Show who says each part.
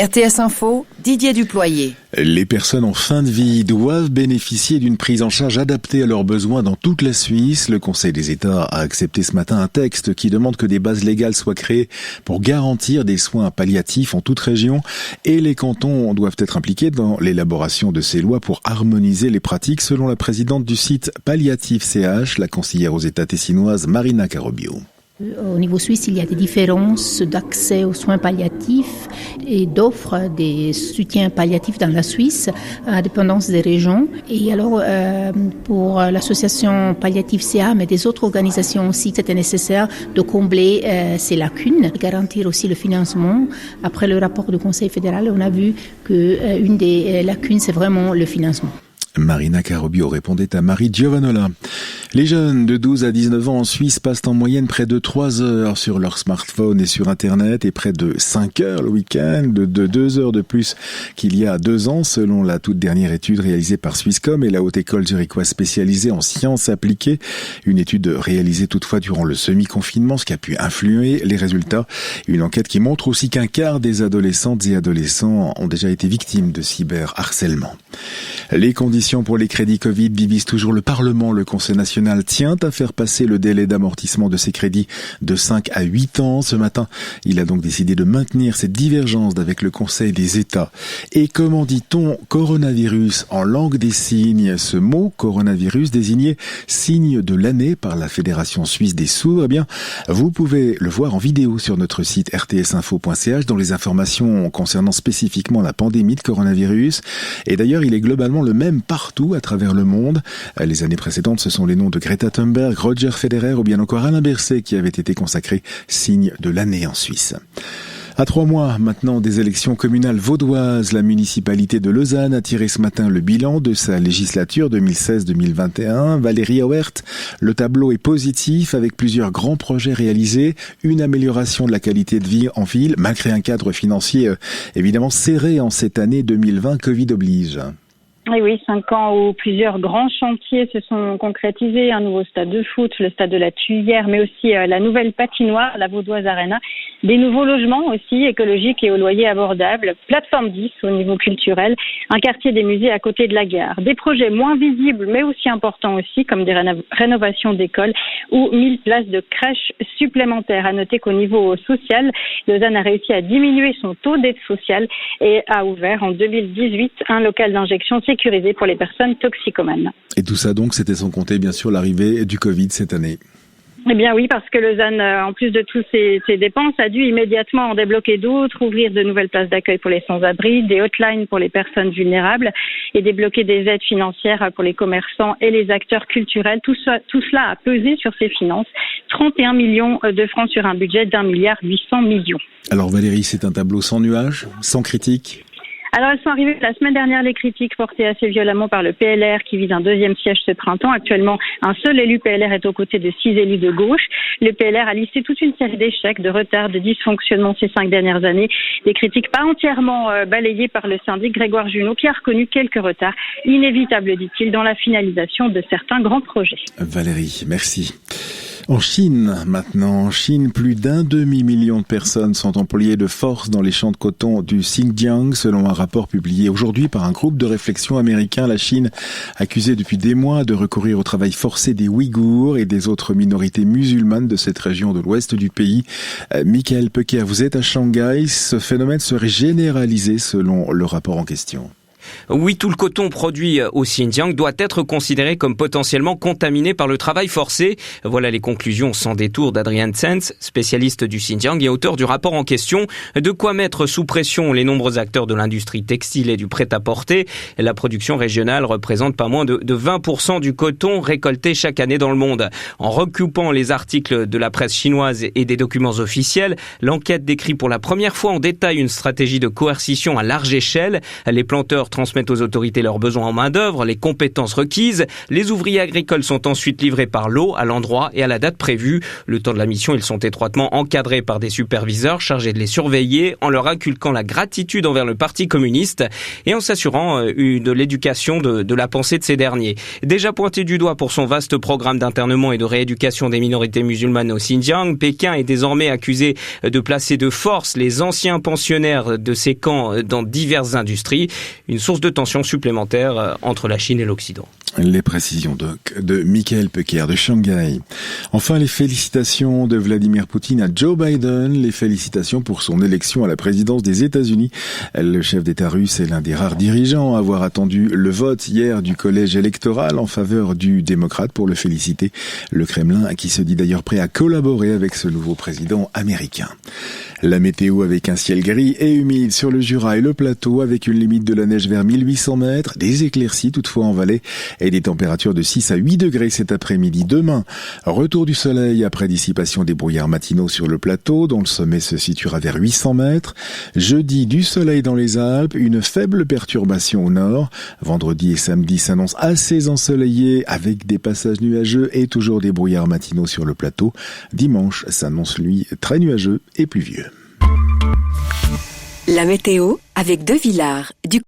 Speaker 1: RTS Info, Didier Duployer.
Speaker 2: Les personnes en fin de vie doivent bénéficier d'une prise en charge adaptée à leurs besoins dans toute la Suisse. Le Conseil des États a accepté ce matin un texte qui demande que des bases légales soient créées pour garantir des soins palliatifs en toute région. Et les cantons doivent être impliqués dans l'élaboration de ces lois pour harmoniser les pratiques, selon la présidente du site Palliatif CH, la conseillère aux États tessinoise Marina Carobio.
Speaker 3: Au niveau suisse, il y a des différences d'accès aux soins palliatifs et d'offres des soutiens palliatifs dans la Suisse, à dépendance des régions. Et alors, pour l'association Palliative CA, mais des autres organisations aussi, c'était nécessaire de combler ces lacunes, garantir aussi le financement. Après le rapport du Conseil fédéral, on a vu qu'une des lacunes, c'est vraiment le financement.
Speaker 2: Marina Carobio répondait à Marie Giovanola. Les jeunes de 12 à 19 ans en Suisse passent en moyenne près de 3 heures sur leur smartphone et sur Internet et près de 5 heures le week-end, de 2 heures de plus qu'il y a 2 ans, selon la toute dernière étude réalisée par Swisscom et la Haute École zurichoise spécialisée en sciences appliquées. Une étude réalisée toutefois durant le semi-confinement, ce qui a pu influer les résultats. Une enquête qui montre aussi qu'un quart des adolescentes et adolescents ont déjà été victimes de cyberharcèlement. Les conditions pour les crédits Covid divisent toujours le Parlement. Le Conseil national tient à faire passer le délai d'amortissement de ces crédits de 5 à 8 ans. Ce matin, il a donc décidé de maintenir cette divergence avec le Conseil des États. Et comment dit-on coronavirus en langue des signes? Ce mot coronavirus désigné signe de l'année par la Fédération suisse des sourds. Eh bien, vous pouvez le voir en vidéo sur notre site rtsinfo.ch dans les informations concernant spécifiquement la pandémie de coronavirus. Et d'ailleurs, il est globalement le même partout à travers le monde. Les années précédentes, ce sont les noms de Greta Thunberg, Roger Federer ou bien encore Alain Berset qui avaient été consacrés signe de l'année en Suisse. À 3 mois maintenant des élections communales vaudoises, la municipalité de Lausanne a tiré ce matin le bilan de sa législature 2016-2021. Valérie Auert, le tableau est positif avec plusieurs grands projets réalisés, une amélioration de la qualité de vie en ville, malgré un cadre financier évidemment serré en cette année 2020, Covid oblige.
Speaker 4: Et oui, 5 ans où plusieurs grands chantiers se sont concrétisés, un nouveau stade de foot, le stade de la Tuyère, mais aussi la nouvelle patinoire, la Vaudoise Arena, des nouveaux logements aussi écologiques et au loyer abordable, plateforme 10 au niveau culturel, un quartier des musées à côté de la gare, des projets moins visibles mais aussi importants aussi, comme des rénovations d'écoles ou 1000 places de crèches supplémentaires. À noter qu'au niveau social, Lausanne a réussi à diminuer son taux d'aide sociale et a ouvert en 2018 un local d'injection sécurisé pour les personnes toxicomanes.
Speaker 2: Et tout ça donc, c'était sans compter bien sûr l'arrivée du Covid cette année.
Speaker 4: Eh bien oui, parce que Lausanne, en plus de toutes ces dépenses, a dû immédiatement en débloquer d'autres, ouvrir de nouvelles places d'accueil pour les sans-abri, des hotlines pour les personnes vulnérables et débloquer des aides financières pour les commerçants et les acteurs culturels. Tout cela a pesé sur ses finances. 31 millions de francs sur un budget d'1,8 milliard. Alors
Speaker 2: Valérie, c'est un tableau sans nuages, sans critique?
Speaker 4: Alors, elles sont arrivées la semaine dernière, les critiques portées assez violemment par le PLR qui vise un 2e siège ce printemps. Actuellement, un seul élu PLR est aux côtés de 6 élus de gauche. Le PLR a listé toute une série d'échecs, de retards, de dysfonctionnements ces 5 dernières années. Des critiques pas entièrement balayées par le syndic Grégoire Junot qui a reconnu quelques retards inévitables, dit-il, dans la finalisation de certains grands projets.
Speaker 2: Valérie, merci. En Chine, maintenant, plus d'1 demi-million de personnes sont employées de force dans les champs de coton du Xinjiang, selon un rapport publié aujourd'hui par un groupe de réflexion américain. La Chine, accusée depuis des mois de recourir au travail forcé des Ouïghours et des autres minorités musulmanes de cette région de l'ouest du pays. Michael Pecker, vous êtes à Shanghai. Ce phénomène serait généralisé selon le rapport en question.
Speaker 5: Oui, tout le coton produit au Xinjiang doit être considéré comme potentiellement contaminé par le travail forcé. Voilà les conclusions sans détour d'Adrian Zenz, spécialiste du Xinjiang et auteur du rapport en question. De quoi mettre sous pression les nombreux acteurs de l'industrie textile et du prêt-à-porter. La production régionale représente pas moins de 20% du coton récolté chaque année dans le monde. En recoupant les articles de la presse chinoise et des documents officiels, l'enquête décrit pour la première fois en détail une stratégie de coercition à large échelle. Les planteurs transmettent aux autorités leurs besoins en main-d'œuvre, les compétences requises. Les ouvriers agricoles sont ensuite livrés par lot, à l'endroit et à la date prévue. Le temps de la mission, ils sont étroitement encadrés par des superviseurs chargés de les surveiller en leur inculquant la gratitude envers le Parti communiste et en s'assurant de l'éducation de la pensée de ces derniers. Déjà pointé du doigt pour son vaste programme d'internement et de rééducation des minorités musulmanes au Xinjiang, Pékin est désormais accusé de placer de force les anciens pensionnaires de ces camps dans diverses industries. Une source de tension supplémentaire entre la Chine et l'Occident.
Speaker 2: Les précisions de Michael Pecker de Shanghai. Enfin, les félicitations de Vladimir Poutine à Joe Biden, les félicitations pour son élection à la présidence des États-Unis. Le chef d'État russe est l'un des rares dirigeants à avoir attendu le vote hier du collège électoral en faveur du démocrate pour le féliciter. Le Kremlin qui se dit d'ailleurs prêt à collaborer avec ce nouveau président américain. La météo avec un ciel gris et humide sur le Jura et le plateau avec une limite de la neige vers 1800 mètres, des éclaircies toutefois en vallée et des températures de 6 à 8 degrés cet après-midi. Demain, retour du soleil après dissipation des brouillards matinaux sur le plateau dont le sommet se situera vers 800 mètres. Jeudi, du soleil dans les Alpes, une faible perturbation au nord. Vendredi et samedi s'annoncent assez ensoleillés avec des passages nuageux et toujours des brouillards matinaux sur le plateau. Dimanche s'annonce lui très nuageux et pluvieux.
Speaker 1: La météo avec De Villars, du